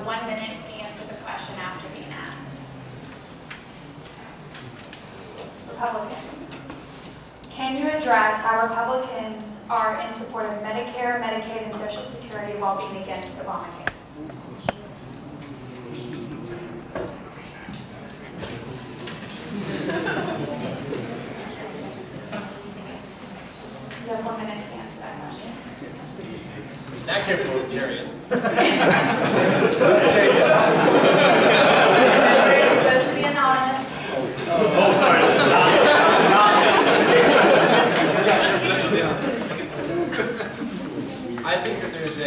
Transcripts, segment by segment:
1 minute to answer the question after being asked. Republicans. Can you address how Republicans are in support of Medicare, Medicaid, and Social Security while being against Obamacare? You have 1 minute to answer that question. That came from Libertarian. It's supposed to be anonymous. Oh, sorry. I think that there's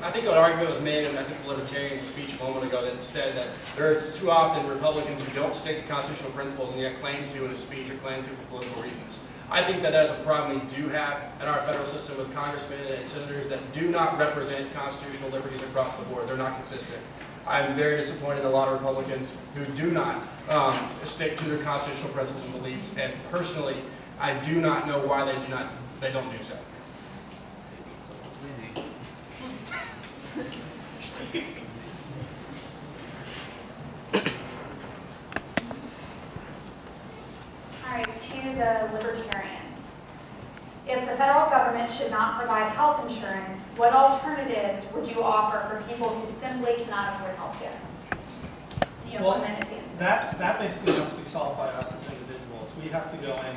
I think an argument was made in, I think, the Libertarian speech a moment ago that said that there's too often Republicans who don't state the constitutional principles and yet claim to in a speech or claim to for political reasons. I think that that's a problem we do have in our federal system with congressmen and senators that do not represent constitutional liberties across the board. They're not consistent. I'm very disappointed in a lot of Republicans who do not stick to their constitutional principles and beliefs, and personally, I do not know why they don't do so. All right, to the Libertarians. If the federal government should not provide health insurance, what alternatives would you offer for people who simply cannot afford health care? You have 1 minute to answer. That basically has to be solved by us as individuals. We have to go in,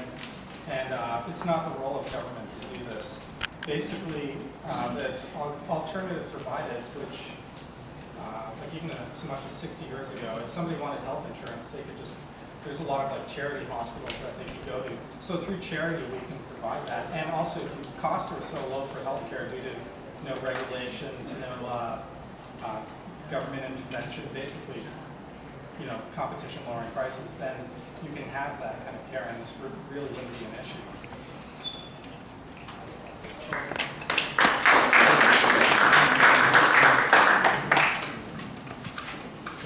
and it's not the role of government to do this. Basically, that alternative provided, which like even so much as 60 years ago, if somebody wanted health insurance, they could just, there's a lot of like charity hospitals that they could go to. So through charity, we can provide that. And also, costs are so low for healthcare due to no regulations, no government intervention, basically, you know, competition lowering prices, then you can have that kind of care, and this really wouldn't be an issue.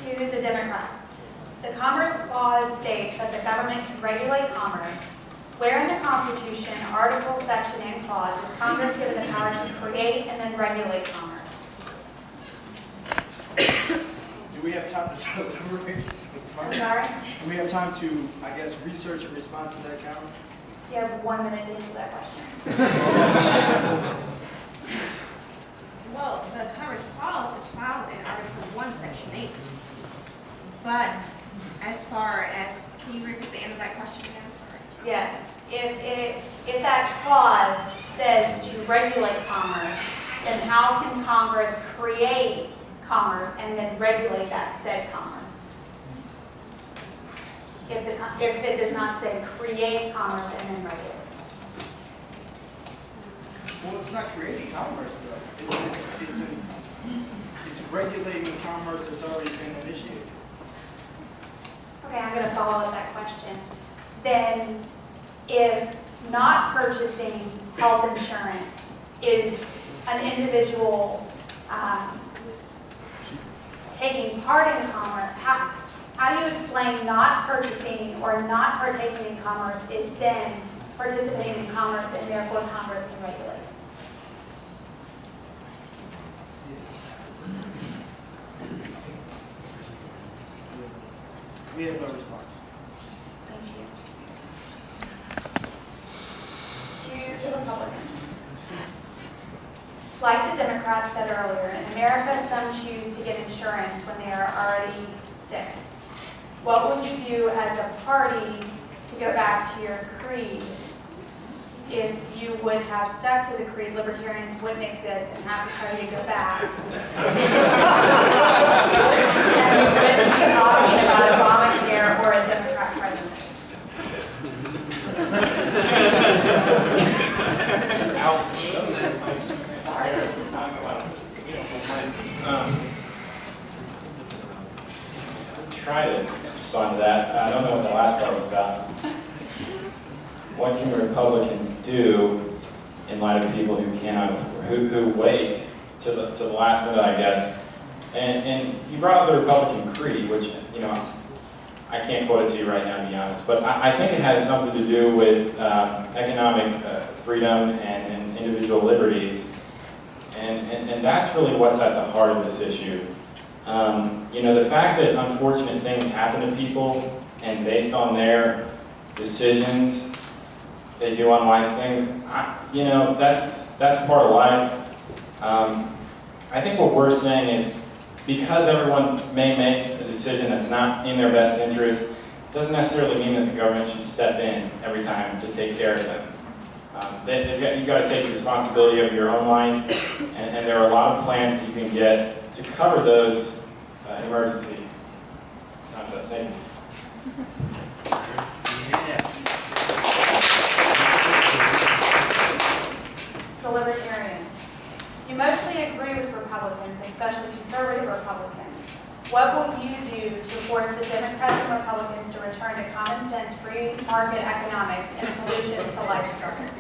To the Democrats. The Commerce Clause states that the government can regulate commerce. Where in the Constitution, article, section, and clause is Congress given the power to create and then regulate commerce? Do we have time to I'm sorry? Do we have time to, I guess, research and respond to that, Karen? You have 1 minute to answer that question. Well, the Commerce Clause is found in Article 1, Section 8. But as far as, can you repeat the end of that question again? Sorry. Yes. If that clause says to regulate commerce, then how can Congress create commerce and then regulate that said commerce? If it does not say create commerce and then regulate it. Well, it's not creating commerce, though. It's regulating commerce that's already been initiated. Okay, I'm going to follow up that question. Then, if not purchasing health insurance is an individual taking part in commerce, how do you explain not purchasing or not partaking in commerce is then participating in commerce and therefore Congress can regulate it? We have no response. Thank you. To the Republicans. Like the Democrats said earlier, in America some choose to get insurance when they are already sick. What would you do as a party to go back to your creed? If you would have stuck to the creed, Libertarians wouldn't exist and have to tell you to go back. And we wouldn't be talking about Obamacare or a Democrat president. Try to respond to that. I don't know what the last part was about. What can Republicans do in light of people who cannot, who wait to the last minute, I guess? And you brought up the Republican creed, which, you know, I can't quote it to you right now, to be honest, but I think it has something to do with economic freedom and individual liberties. And that's really what's at the heart of this issue. You know, the fact that unfortunate things happen to people, and based on their decisions, they do unwise things, you know, that's part of life. I think what we're saying is, because everyone may make a decision that's not in their best interest, doesn't necessarily mean that the government should step in every time to take care of them. You've got to take responsibility of your own life, and there are a lot of plans that you can get to cover those emergency concepts. Thank you. The Libertarians. You mostly agree with Republicans, especially conservative Republicans. What will you do to force the Democrats and Republicans to return to common sense, free market economics and solutions to life struggles?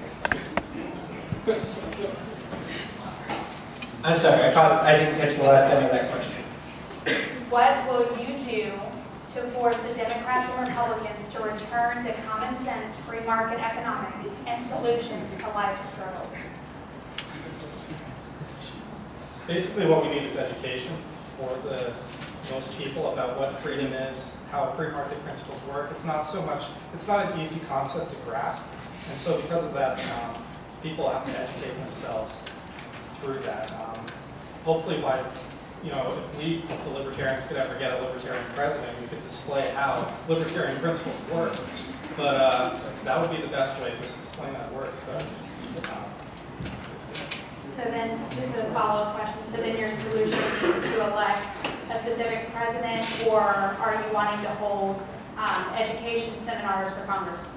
I'm sorry, I didn't catch the last end of that question. What will you do to force the Democrats and Republicans to return to common sense, free market economics and solutions to life struggles? Basically, what we need is education for most people about what freedom is, how free market principles work. It's not an easy concept to grasp, and so because of that, people have to educate themselves through that. Hopefully, if we, the Libertarians, could ever get a Libertarian president, we could display how Libertarian principles work. But that would be the best way, just displaying that it works. But so then, just a follow-up question, so then your solution is to elect a specific president, or are you wanting to hold education seminars for congressmen?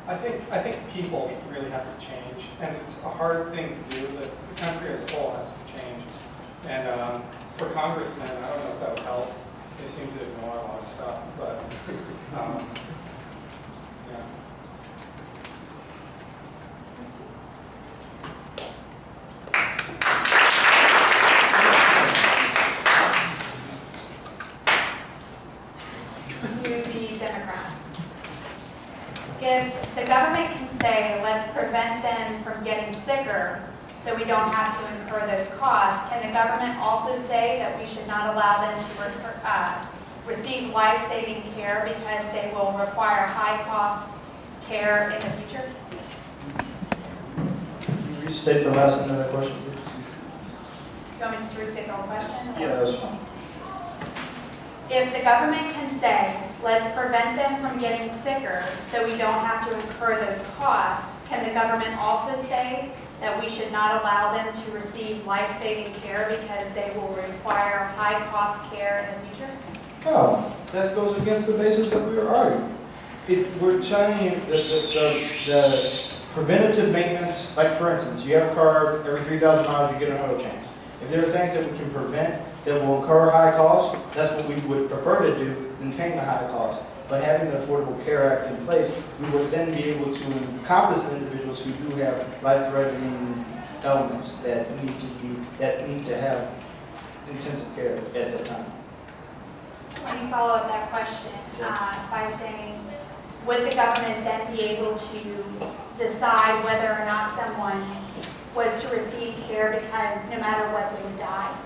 I think people really have to change, and it's a hard thing to do. The country as a whole has to change. And for congressmen, I don't know if that would help. They seem to ignore a lot of stuff, but yeah. If the government can say, let's prevent them from getting sicker so we don't have to incur those costs, can the government also say that we should not allow them to receive life-saving care because they will require high-cost care in the future? Can you restate the last end of that question, please? You want me just to restate the whole question? Yeah, that's fine. If the government can say, let's prevent them from getting sicker so we don't have to incur those costs, can the government also say that we should not allow them to receive life-saving care because they will require high-cost care in the future? No, that goes against the basis that we were arguing. We're saying that the preventative maintenance, like for instance, you have a car, every 3,000 miles you get an oil change. If there are things that we can prevent that will incur high costs, that's what we would prefer to do than paying the high cost. But having the Affordable Care Act in place, we would then be able to encompass individuals who do have life-threatening elements that need to have intensive care at that time. Let me follow up that question by saying, would the government then be able to decide whether or not someone was to receive care because no matter what they would die?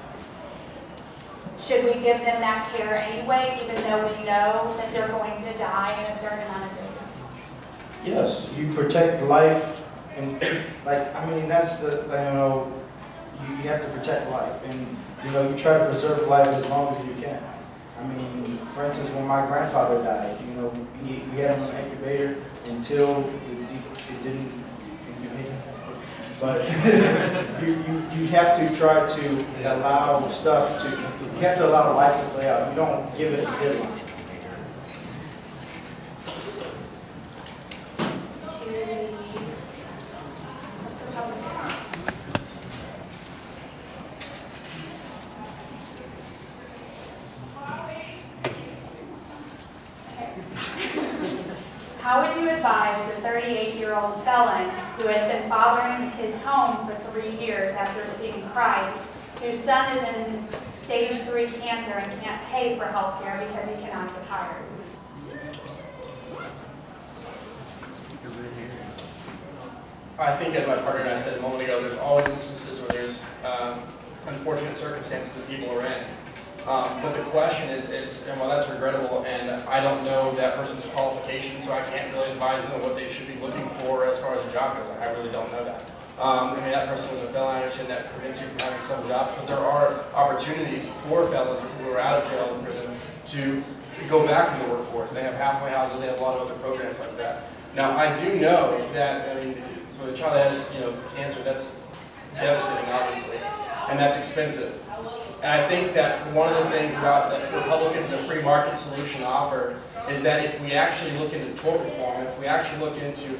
Should we give them that care anyway, even though we know that they're going to die in a certain amount of days? Yes, you protect life, and that's the, you have to protect life, and you try to preserve life as long as you can. For instance, when my grandfather died, we had him in an incubator until it didn't incubate. But you have to try to allow stuff to, you have to allow life to play out. You don't give it a deadline. How would you advise the 38-year-old felon who has been fathering his home for 3 years after receiving Christ, whose son is in stage 3 cancer and can't pay for health care because he cannot get hired? I think, as my partner and I said a moment ago, there's always instances where there's unfortunate circumstances that people are in. But the question is, and while that's regrettable, and I don't know that person's qualifications, so I can't really advise them what they should be looking for as far as a job goes. I really don't know that. I mean, that person was a felon, I understand that prevents you from having some jobs, but there are opportunities for felons who are out of jail and prison to go back into the workforce. They have halfway houses, they have a lot of other programs like that. Now, I do know that, I mean, for the child that has, cancer, that's devastating, obviously, and that's expensive. And I think that one of the things about that Republicans and the free market solution offer is that if we actually look into tort reform, if we actually look into